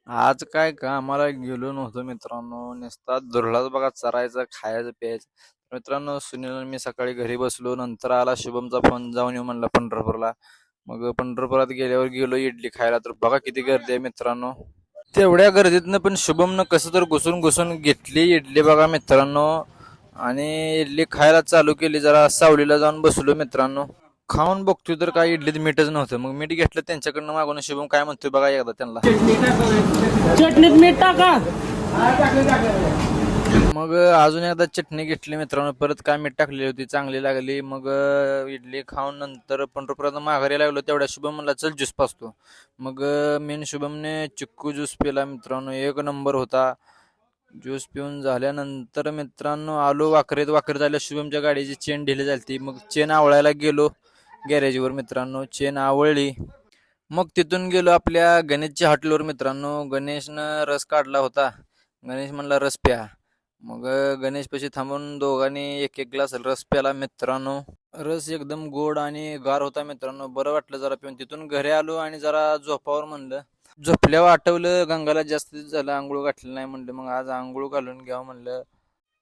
आज काय का आम्हाला गेलो नव्हतो मित्रांनो. नुसता दुर्लाच बघा, चरायचं खायचं प्यायचं. मित्रांनो, सुनील आणि मी सकाळी घरी बसलो, नंतर आला शुभमचा फोन, जाऊन येऊ म्हणला पंढरपूरला. मग पंढरपुरात गेल्यावर गेलो इडली खायला, तर बघा किती गर्दी आहे मित्रांनो. तेवढ्या गर्दीतनं पण शुभमनं कसं तर घुसून घुसून घेतली इडली बघा मित्रांनो. आणि इडली खायला चालू केली, जरा सावलीला जाऊन बसलो मित्रांनो. खाऊन बघतोय तर काय इडलीत मीठच नव्हतं. मग मीठ घेतलं त्यांच्याकडनं मागून, शुभम काय म्हणतोय बघा एकदा त्यांना. चटणीत मीठ टाका. मग अजून एकदा चटणी घेतली मित्रांनो, परत काय मीठ टाकली होती, चांगली लागली. मग इडली खाऊन नंतर पंढरपुरात माघारी लागलो, तेवढ्या शुभम म्हणला चल ज्यूस पाचतो. मग मेन शुभमने चिक्कू ज्यूस पिला मित्रांनो, एक नंबर होता. ज्यूस पिऊन झाल्यानंतर मित्रांनो आलो वाकरीत. वाकरीत आल्या शुभमच्या गाडीची चेन ढिली झाली, मग चेन आवळायला गेलो गॅरेजवर मित्रांनो. चेन आवळली, मग तिथून गेलो आपल्या गणेशच्या हॉटेलवर मित्रांनो. गणेशनं रस काढला होता. गणेश म्हणला रस प्या. मग गणेश पाशी थांबून दोघांनी एक एक ग्लास रस प्याला मित्रांनो. रस एकदम गोड आणि गार होता मित्रांनो. बरं वाटलं जरा पिऊन. तिथून घरी आलो आणि जरा झोपावर म्हणलं. झोपल्यावर आठवलं गंगाला जास्त दिवस झालं आंघोळ घातलं नाही, म्हणलं मग आज आंघोळ घालून घ्यावं म्हणलं.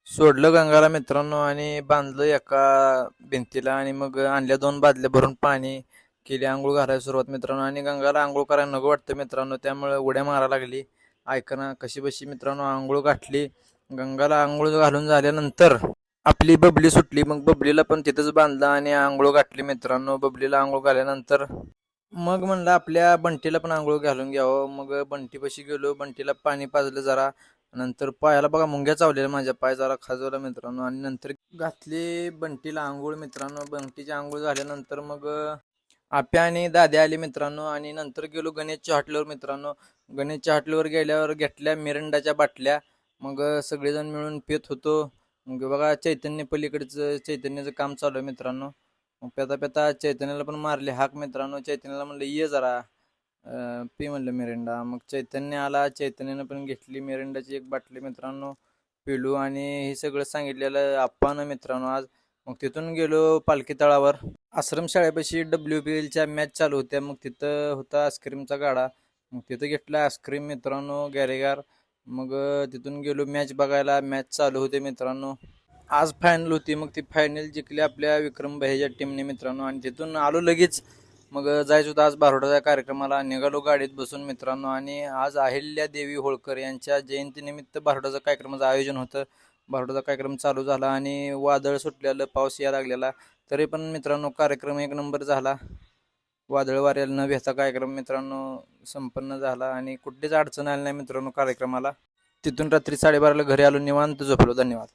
सोडलं गंगाला मित्रांनो आणि बांधलं एका भिंतीला, आणि मग आणल्या 2 बादल्या भरून पाणी, केली आंघोळ घालायला सुरुवात मित्रांनो. आणि गंगाला आंघोळ करायला नको वाटतं मित्रांनो, त्यामुळे उड्या मारायला लागली. ऐकना कशी बशी मित्रांनो आंघोळ घातली. गंगाला आंघोळ घालून झाल्यानंतर आपली बबली सुटली. मग बबलीला पण तिथंच बांधलं आणि आंघोळ घातली मित्रांनो. बबलीला आंघोळ घाल्यानंतर मग म्हणलं आपल्या बंटीला पण आंघोळ घालून घ्यावं. मग बंटीपाशी गेलो, बंटीला पाणी पाजलं जरा. नंतर पायाला बघा मुंग्या चावलेल्या, माझ्या पाय जरा खाजवला मित्रांनो. आणि नंतर घातली बंटीला आंघोळ मित्रांनो. बंटीची आंघोळ झाल्यानंतर मग आप्या आणि दाद्या आले मित्रांनो. आणि नंतर गेलो गणेशच्या हॉटेलवर मित्रांनो. गणेशच्या हॉटेलवर गेल्यावर घेतल्या मिरंडाच्या बाटल्या. मग सगळेजण मिळून पित होतो. मग बघा चैतन्य पलीकडचं चैतन्याचं काम चालू आहे मित्रांनो. मग पेता पेता चैतन्याला पण मारले हाक मित्रांनो. चैतन्याला म्हणलं ये जरा पी म्हणलं मिरिंडा. मग चैतन्य आला, चैतन्यानं पण घेतली मिरिंडाची एक बाटली मित्रांनो. पिलू आणि हे सगळं सांगितलेलं आप्पानं मित्रांनो आज. मग तिथून गेलो पालखी तळावर. आश्रमशाळेपाशी WPLच्या मॅच चालू होत्या. मग तिथं होता आईस्क्रीमचा गाडा. मग तिथं घेतला आईस्क्रीम मित्रांनो गॅरेगार. मग तिथून गेलो मॅच बघायला. मॅच चालू होते मित्रांनो. आज फायनल होती, मग ती फायनल जिंकली आपल्या विक्रम भाईच्या टीमने मित्रांनो. आणि तिथून आलो लगेच. मग जायचं होतं आज बारोडाच्या कार्यक्रमाला. निघालो गाडीत बसून मित्रांनो. आणि आज अहिल्या देवी होळकर यांच्या जयंतीनिमित्त बारोडाचा कार्यक्रमाचं आयोजन होतं. बारोडाचा कार्यक्रम चालू झाला आणि वादळ सुटलेलं, पाऊस यायला लागलेला. तरी पण मित्रांनो कार्यक्रम एक नंबर झाला. वादळ वाऱ्याला न भेटता कार्यक्रम मित्रांनो संपन्न झाला आणि कुठलीच अडचण आली नाही मित्रांनो कार्यक्रमाला. तिथून रात्री 12:30ला घरी आलो, निवांत झोपलो. धन्यवाद.